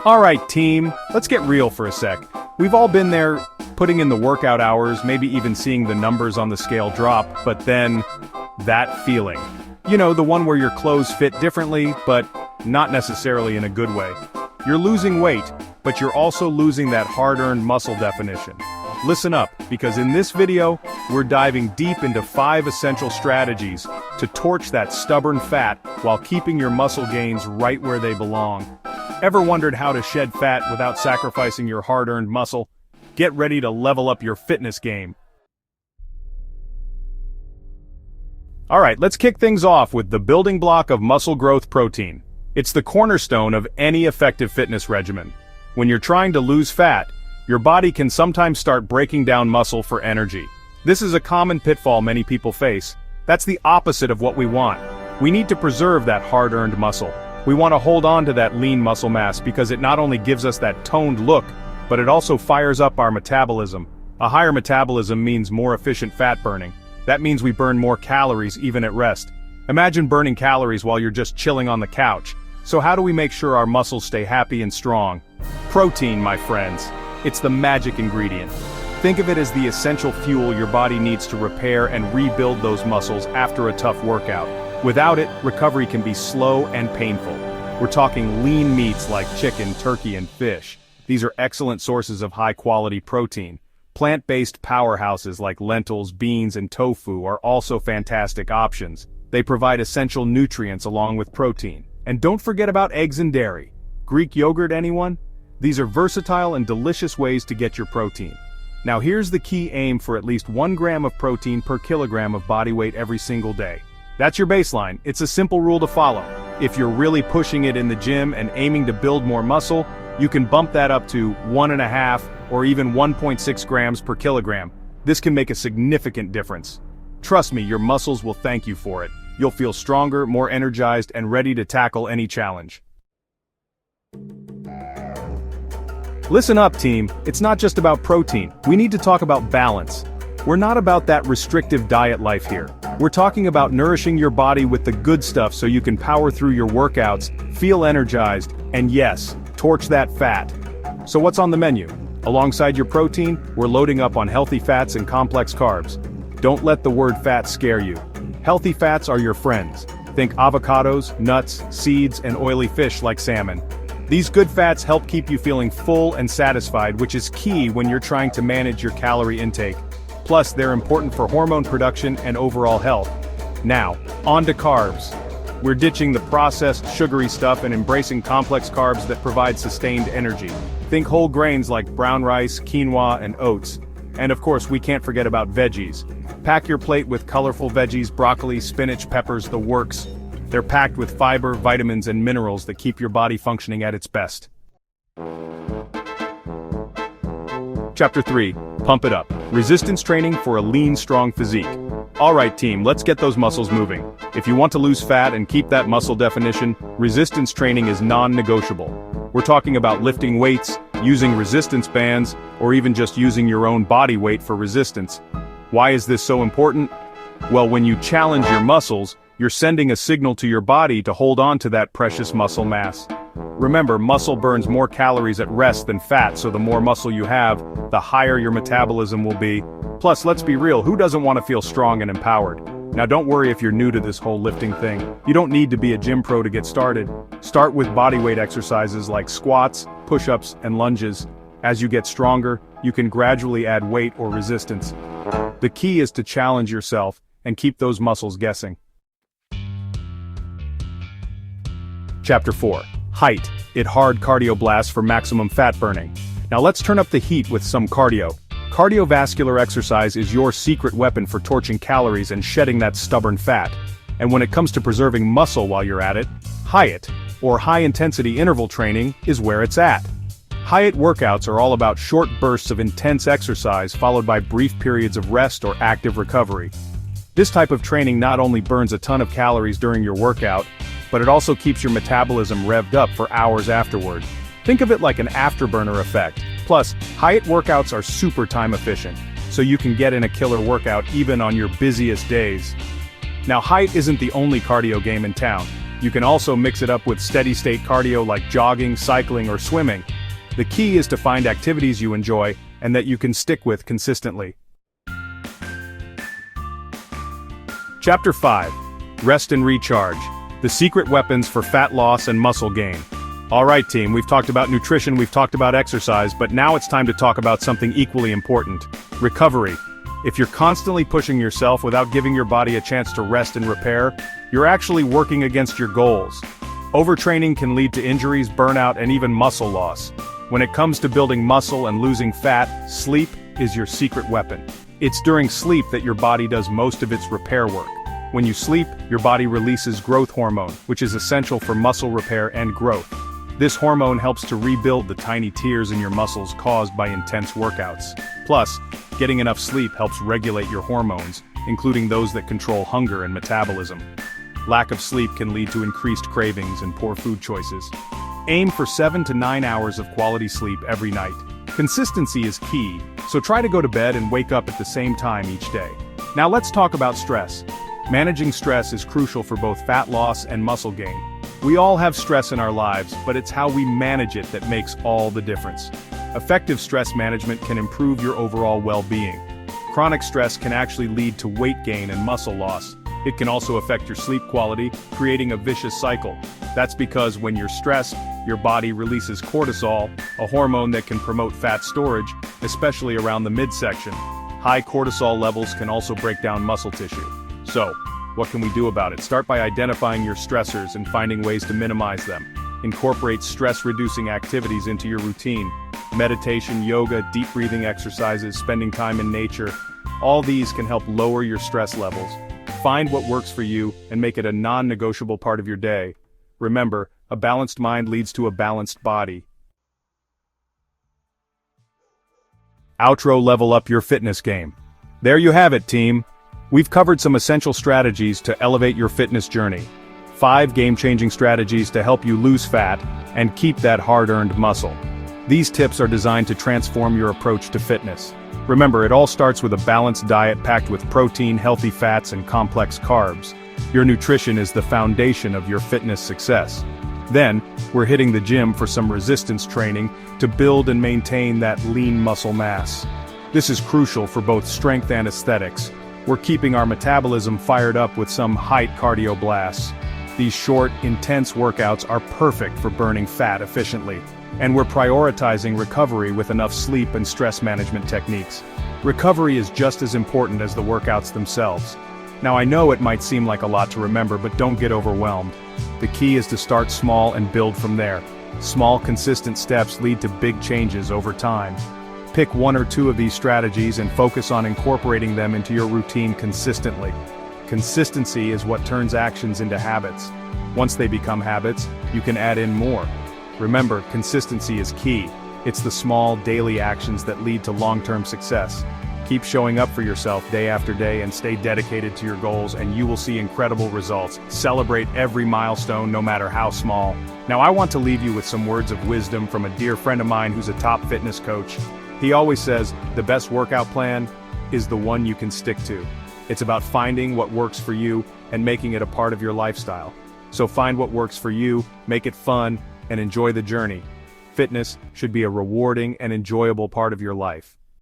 Alright team, let's get real for a sec. We've all been there, putting in the workout hours, maybe even seeing the numbers on the scale drop, but then, that feeling. You know, the one where your clothes fit differently, but not necessarily in a good way. You're losing weight, but you're also losing that hard-earned muscle definition. Listen up, because in this video, we're diving deep into 5 essential strategies to torch that stubborn fat while keeping your muscle gains right where they belong. Ever wondered how to shed fat without sacrificing your hard-earned muscle? Get ready to level up your fitness game. Alright, let's kick things off with the building block of muscle growth protein. It's the cornerstone of any effective fitness regimen. When you're trying to lose fat, your body can sometimes start breaking down muscle for energy. This is a common pitfall many people face. That's the opposite of what we want. We need to preserve that hard-earned muscle. We want to hold on to that lean muscle mass because it not only gives us that toned look, but it also fires up our metabolism. A higher metabolism means more efficient fat burning. That means we burn more calories even at rest. Imagine burning calories while you're just chilling on the couch. So how do we make sure our muscles stay happy and strong? Protein, my friends. It's the magic ingredient. Think of it as the essential fuel your body needs to repair and rebuild those muscles after a tough workout. Without it, recovery can be slow and painful. We're talking lean meats like chicken, turkey, and fish. These are excellent sources of high-quality protein. Plant-based powerhouses like lentils, beans, and tofu are also fantastic options. They provide essential nutrients along with protein. And don't forget about eggs and dairy. Greek yogurt, anyone? These are versatile and delicious ways to get your protein. Now here's the key: aim for at least 1 gram of protein per kilogram of body weight every single day. That's your baseline. It's a simple rule to follow. If you're really pushing it in the gym and aiming to build more muscle, you can bump that up to 1.5 or even 1.6 grams per kilogram. This can make a significant difference. Trust me, your muscles will thank you for it. You'll feel stronger, more energized, and ready to tackle any challenge. Listen up, team. It's not just about protein. We need to talk about balance. We're not about that restrictive diet life here. We're talking about nourishing your body with the good stuff so you can power through your workouts, feel energized, and yes, torch that fat. So what's on the menu? Alongside your protein, we're loading up on healthy fats and complex carbs. Don't let the word fat scare you. Healthy fats are your friends. Think avocados, nuts, seeds, and oily fish like salmon. These good fats help keep you feeling full and satisfied, which is key when you're trying to manage your calorie intake. Plus, they're important for hormone production and overall health. Now, on to carbs. We're ditching the processed, sugary stuff and embracing complex carbs that provide sustained energy. Think whole grains like brown rice, quinoa, and oats. And of course, we can't forget about veggies. Pack your plate with colorful veggies, broccoli, spinach, peppers, the works. They're packed with fiber, vitamins, and minerals that keep your body functioning at its best. Chapter 3. Pump it up. Resistance training for a lean, strong physique. Alright team, let's get those muscles moving. If you want to lose fat and keep that muscle definition, resistance training is non-negotiable. We're talking about lifting weights, using resistance bands, or even just using your own body weight for resistance. Why is this so important? Well, when you challenge your muscles, you're sending a signal to your body to hold on to that precious muscle mass. Remember, muscle burns more calories at rest than fat, so the more muscle you have, the higher your metabolism will be. Plus, let's be real, who doesn't want to feel strong and empowered? Now don't worry if you're new to this whole lifting thing. You don't need to be a gym pro to get started. Start with bodyweight exercises like squats, push-ups, and lunges. As you get stronger, you can gradually add weight or resistance. The key is to challenge yourself and keep those muscles guessing. Chapter 4. HIIT. HIIT hard cardio blast for maximum fat burning. Now let's turn up the heat with some cardio. Cardiovascular exercise is your secret weapon for torching calories and shedding that stubborn fat. And when it comes to preserving muscle while you're at it, HIIT, or high-intensity interval training, is where it's at. HIIT workouts are all about short bursts of intense exercise followed by brief periods of rest or active recovery. This type of training not only burns a ton of calories during your workout, but it also keeps your metabolism revved up for hours afterward. Think of it like an afterburner effect. Plus, HIIT workouts are super time efficient, so you can get in a killer workout even on your busiest days. Now HIIT isn't the only cardio game in town. You can also mix it up with steady-state cardio like jogging, cycling, or swimming. The key is to find activities you enjoy and that you can stick with consistently. Chapter 5. Rest and Recharge. The secret weapons for fat loss and muscle gain. Alright team, we've talked about nutrition, we've talked about exercise, but now it's time to talk about something equally important. Recovery. If you're constantly pushing yourself without giving your body a chance to rest and repair, you're actually working against your goals. Overtraining can lead to injuries, burnout, and even muscle loss. When it comes to building muscle and losing fat, sleep is your secret weapon. It's during sleep that your body does most of its repair work. When you sleep, your body releases growth hormone, which is essential for muscle repair and growth. This hormone helps to rebuild the tiny tears in your muscles caused by intense workouts. Plus, getting enough sleep helps regulate your hormones, including those that control hunger and metabolism. Lack of sleep can lead to increased cravings and poor food choices. Aim for 7 to 9 hours of quality sleep every night. Consistency is key, so try to go to bed and wake up at the same time each day. Now let's talk about stress. Managing stress is crucial for both fat loss and muscle gain. We all have stress in our lives, but it's how we manage it that makes all the difference. Effective stress management can improve your overall well-being. Chronic stress can actually lead to weight gain and muscle loss. It can also affect your sleep quality, creating a vicious cycle. That's because when you're stressed, your body releases cortisol, a hormone that can promote fat storage, especially around the midsection. High cortisol levels can also break down muscle tissue. So, what can we do about it? Start by identifying your stressors and finding ways to minimize them. Incorporate stress-reducing activities into your routine. Meditation, yoga, deep breathing exercises, spending time in nature. All these can help lower your stress levels. Find what works for you and make it a non-negotiable part of your day. Remember, a balanced mind leads to a balanced body. Outro: level up your fitness game. There you have it, team. We've covered some essential strategies to elevate your fitness journey. 5 game-changing strategies to help you lose fat and keep that hard-earned muscle. These tips are designed to transform your approach to fitness. Remember, it all starts with a balanced diet packed with protein, healthy fats, and complex carbs. Your nutrition is the foundation of your fitness success. Then, we're hitting the gym for some resistance training to build and maintain that lean muscle mass. This is crucial for both strength and aesthetics. We're keeping our metabolism fired up with some HIIT cardio blasts. These short, intense workouts are perfect for burning fat efficiently. And we're prioritizing recovery with enough sleep and stress management techniques. Recovery is just as important as the workouts themselves. Now I know it might seem like a lot to remember, but don't get overwhelmed. The key is to start small and build from there. Small, consistent steps lead to big changes over time. Pick 1 or 2 of these strategies and focus on incorporating them into your routine consistently. Consistency is what turns actions into habits. Once they become habits, you can add in more. Remember, consistency is key. It's the small, daily actions that lead to long-term success. Keep showing up for yourself day after day and stay dedicated to your goals, and you will see incredible results. Celebrate every milestone, no matter how small. Now I want to leave you with some words of wisdom from a dear friend of mine who's a top fitness coach. He always says, the best workout plan is the one you can stick to. It's about finding what works for you and making it a part of your lifestyle. So find what works for you, make it fun, and enjoy the journey. Fitness should be a rewarding and enjoyable part of your life.